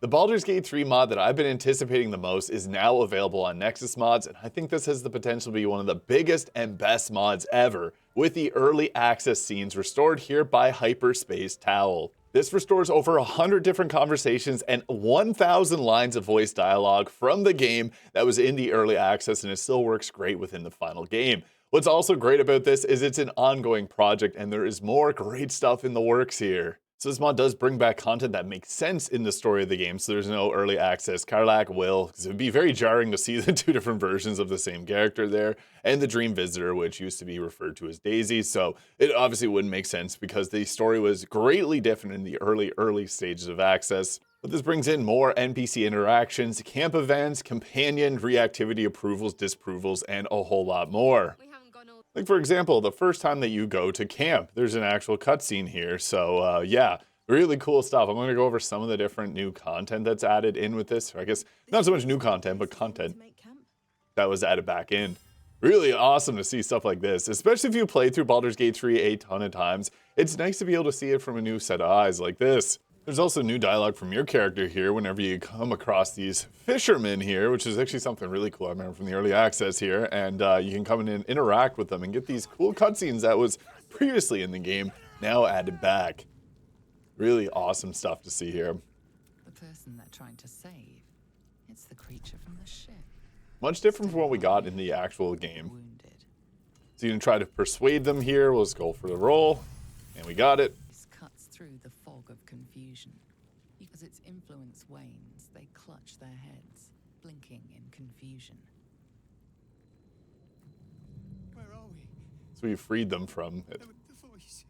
The Baldur's Gate 3 mod that I've been anticipating the most is now available on Nexus Mods, and I think this has the potential to be one of the biggest and best mods ever, with the early access scenes restored here by Hyperspace Towel. This restores over 100 different conversations and 1,000 lines of voice dialogue from the game that was in the early access, and it still works great within the final game. What's also great about this is it's an ongoing project, and there is more great stuff in the works here. So this mod does bring back content that makes sense in the story of the game, so there's no early access Karlach will, because it would be very jarring to see the two different versions of the same character there, and the Dream Visitor, which used to be referred to as Daisy, so it obviously wouldn't make sense because the story was greatly different in the early stages of access. But this brings in more NPC interactions, camp events, companion, reactivity approvals, disapprovals, and a whole lot more. Like, for example, the first time that you go to camp, there's an actual cutscene here. So, yeah, really cool stuff. I'm going to go over some of the different new content that's added in with this. Or I guess not so much new content, but content that was added back in. Really awesome to see stuff like this, especially if you played through Baldur's Gate 3 a ton of times. It's nice to be able to see it from a new set of eyes like this. There's also new dialogue from your character here whenever you come across these fishermen here, which is actually something really cool. I remember from the early access here, and you can come in and interact with them and get these cool cutscenes that was previously in the game, now added back. Really awesome stuff to see here. The person they're trying to save, it's the creature from the ship. Much different from what we got in the actual game. So you can try to persuade them here. We'll just go for the roll, and we got it. Through the fog of confusion. Because its influence wanes, they clutch their heads, blinking in confusion. Where are we? So we freed them from it. The voice.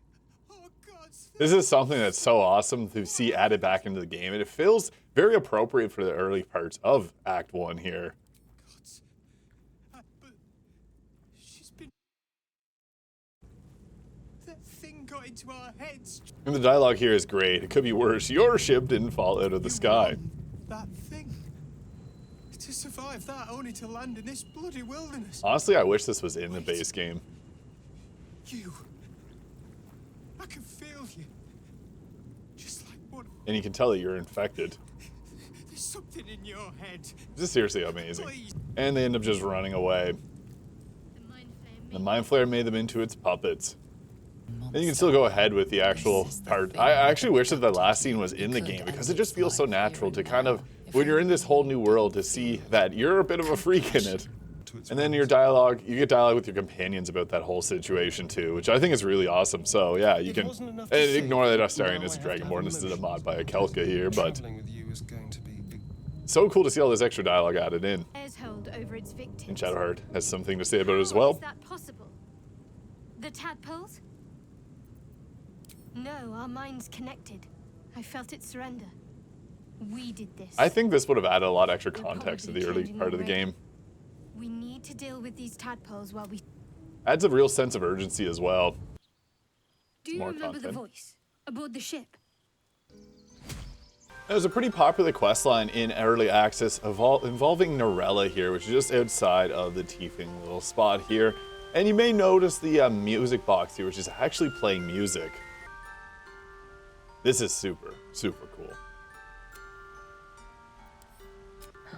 Oh God. This is something that's so awesome to see added back into the game, and it feels very appropriate for the early parts of Act 1 here. But she's been... That thing got into our heads. And the dialogue here is great. It could be worse. Your ship didn't fall out of the sky. That thing. To survive that, only to land in this bloody wilderness. Honestly, I wish this was in the base game. You. I can feel you. Just like one. And you can tell that you're infected. There's something in your head. This is seriously amazing. Please. And they end up just running away. The Mind Flare made them into its puppets. And you can still go ahead with the actual part. I actually wish that the last scene was in the game because it just feels so natural to kind of, when you're in this whole new world, to see that you're a bit of a freak in it. And then your dialogue, you get dialogue with your companions about that whole situation too, which I think is really awesome. So yeah, you can ignore that Astarion is a Dragonborn. This is a mod by a Kelka here, but so cool to see all this extra dialogue added in. And Shadowheart has something to say about it as well. Is that possible? The tadpoles? No, our minds connected. I felt it surrender. We did this. I think this would have added a lot of extra context to the early part of the game. We need to deal with these tadpoles while we... Adds a real sense of urgency as well. Do you remember the voice aboard the ship? There's a pretty popular questline in early access involving Norella here, which is just outside of the Tiefling little spot here. And you may notice the music box here, which is actually playing music. This is super, super cool.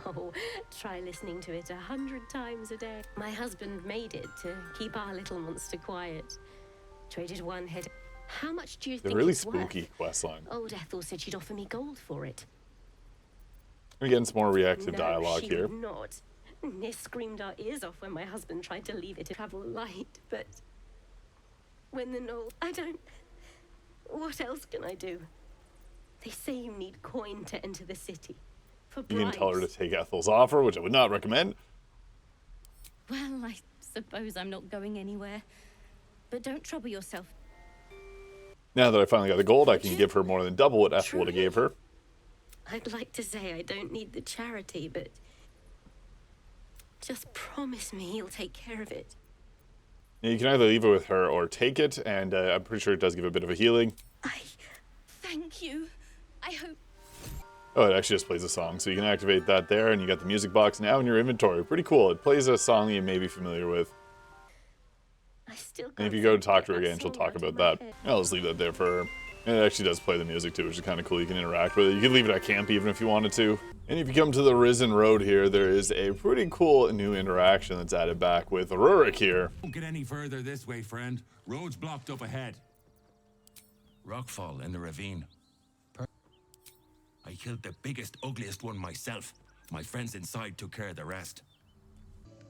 Oh, try listening to it 100 times a day. My husband made it to keep our little monster quiet. Traded one head. How much do you think They're really it's spooky worth? questline. Old Ethel said she'd offer me gold for it. We're getting some more reactive No, dialogue she here. would not. Nis screamed our ears off when my husband tried to leave it to travel light, but when the knoll... I don't... What else can I do? They say you need coin to enter the city. For You bribes. can tell her to take Ethel's offer, which I would not recommend. Well, I suppose I'm not going anywhere. But don't trouble yourself. Now that I finally got the gold, I can give her more than double what Ethel would have gave her. I'd like to say I don't need the charity, but just promise me you'll take care of it. Now, you can either leave it with her or take it, and I'm pretty sure it does give a bit of a healing. Thank you. I hope... Oh, it actually just plays a song, so you can activate that there, and you got the music box now in your inventory. Pretty cool. It plays a song that you may be familiar with. I still And if you go to talk to her again, she'll talk about that. I'll just leave that there for her. And it actually does play the music too, which is kind of cool. You can interact with it. You can leave it at camp even if you wanted to. And if you come to the Risen Road here, there is a pretty cool new interaction that's added back with Rurik here. Don't get any further this way, friend. Road's blocked up ahead. Rockfall in the ravine. I killed the biggest, ugliest one myself. My friends inside took care of the rest.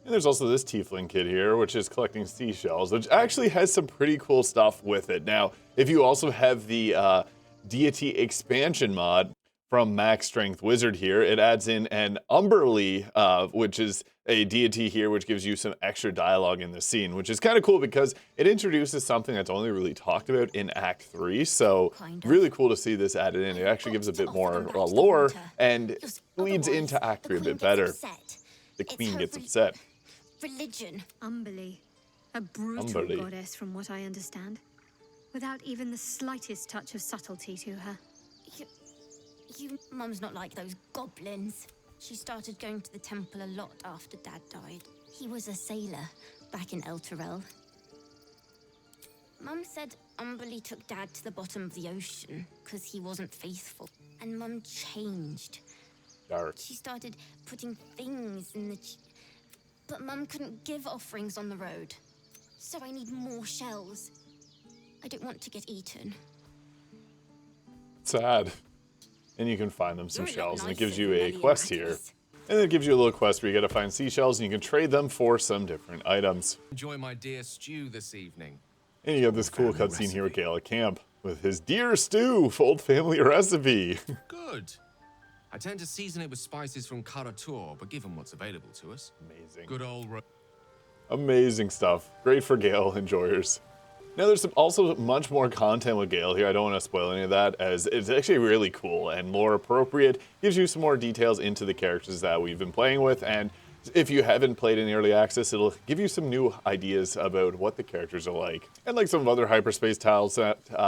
And there's also this tiefling kid here, which is collecting seashells, which actually has some pretty cool stuff with it. Now, if you also have the deity expansion mod from Max Strength Wizard here, it adds in an Umberly, which is a deity here, which gives you some extra dialogue in the scene, which is kind of cool because it introduces something that's only really talked about in Act 3. So really cool to see this added in. It actually gives a bit more lore and leads into Act 3 a bit better. The queen gets upset. Religion. Umberly. A brutal goddess from what I understand. Without even the slightest touch of subtlety to her. Mum's not like those goblins. She started going to the temple a lot after Dad died. He was a sailor back in El Terrell. Mum said Umberly took Dad to the bottom of the ocean because he wasn't faithful. And Mum changed. Dark. She started putting things in the... But Mum couldn't give offerings on the road. So I need more shells. I don't want to get eaten. Sad. And you can find them some shells, and it gives you a quest here. And it gives you a little quest where you gotta find seashells, and you can trade them for some different items. Enjoy my deer stew this evening. And you have this cool cutscene here with Gale at camp with his deer stew, old family recipe. Good. I tend to season it with spices from Karatur, but given what's available to us. Amazing. Good old... Amazing stuff. Great for Gale enjoyers. Now there's also much more content with Gale here. I don't want to spoil any of that, as it's actually really cool and lore appropriate. Gives you some more details into the characters that we've been playing with, and if you haven't played in early access, it'll give you some new ideas about what the characters are like. And like some other Hyperspace Towels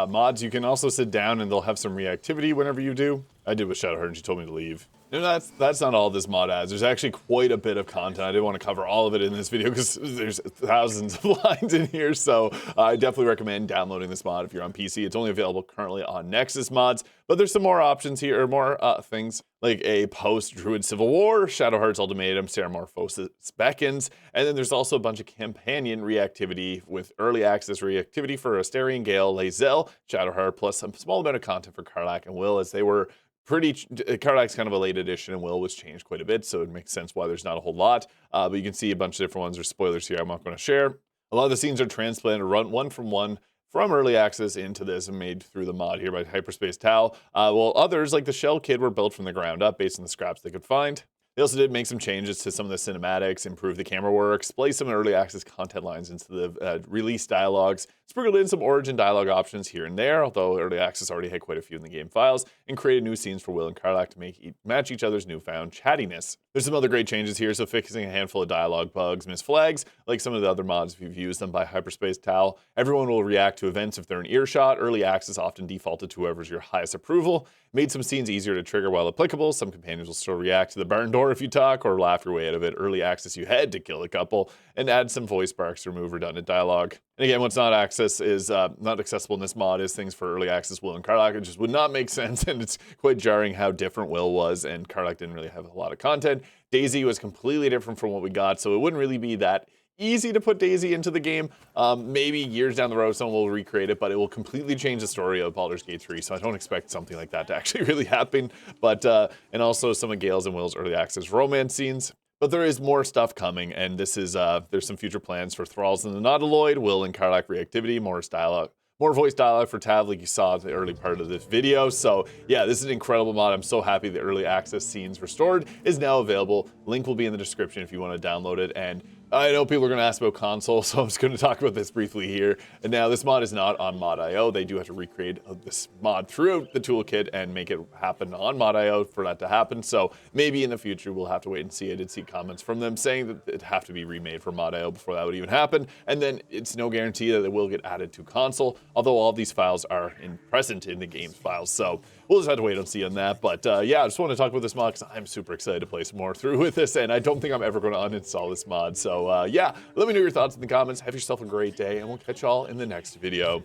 mods, you can also sit down and they'll have some reactivity whenever you do. I did with Shadowheart and she told me to leave. No, that's not all this mod adds. There's actually quite a bit of content. I didn't want to cover all of it in this video because there's thousands of lines in here. So I definitely recommend downloading this mod if you're on PC. It's only available currently on Nexus Mods, but there's some more options here, or more things like a post-Druid Civil War, Shadowheart's Ultimatum, Ceramorphosis Beckons, and then there's also a bunch of companion reactivity with early access reactivity for Astarion, Gale, Lae'zel, Shadowheart, plus a small amount of content for Karlach and Will, as they were Karlach's kind of a late edition, and Will was changed quite a bit, so it makes sense why there's not a whole lot. But you can see a bunch of different ones. There's spoilers here I'm not going to share. A lot of the scenes are transplanted, run one from early access into this and made through the mod here by Hyperspace Towel. While others, like the Shell Kid, were built from the ground up based on the scraps they could find. They also did make some changes to some of the cinematics, improve the camera work, splice some early access content lines into the release dialogues, sprinkled in some origin dialogue options here and there, although early access already had quite a few in the game files, and created new scenes for Will and Karlach to match each other's newfound chattiness. There's some other great changes here, so fixing a handful of dialogue bugs, missed flags, like some of the other mods if you've used them by Hyperspace Towel. Everyone will react to events if they're in earshot. Early access often defaulted to whoever's your highest approval. Made some scenes easier to trigger while applicable. Some companions will still react to the barn door if you talk, or laugh your way out of it. Early access, you had to kill a couple, and add some voice sparks to remove redundant dialogue. And again, what's not not accessible in this mod is things for early access Will and Karlach. It just would not make sense, and it's quite jarring how different Will was, and Karlach didn't really have a lot of content. Daisy was completely different from what we got, so it wouldn't really be that easy to put Daisy into the game. Maybe years down the road someone will recreate it, but it will completely change the story of Baldur's Gate 3, so I don't expect something like that to actually really happen. But and also some of Gale's and Will's early access romance scenes. But there is more stuff coming, and this is there's some future plans for Thralls and the Nautiloid, Will and Karlach reactivity, more voice dialogue for Tav, like you saw at the early part of this video. So yeah, this is an incredible mod. I'm so happy the early access scenes restored is now available. Link will be in the description if you want to download it. And I know people are going to ask about console, so I'm just going to talk about this briefly here. And now this mod is not on Mod.io. They do have to recreate this mod throughout the toolkit and make it happen on Mod.io for that to happen. So maybe in the future we'll have to wait and see. I did see comments from them saying that it'd have to be remade for Mod.io before that would even happen. And then it's no guarantee that it will get added to console, although all of these files are present in the game's files. So we'll just have to wait and see on that. But yeah, I just want to talk about this mod because I'm super excited to play some more through with this, and I don't think I'm ever going to uninstall this mod. So yeah, let me know your thoughts in the comments. Have yourself a great day, and we'll catch y'all in the next video.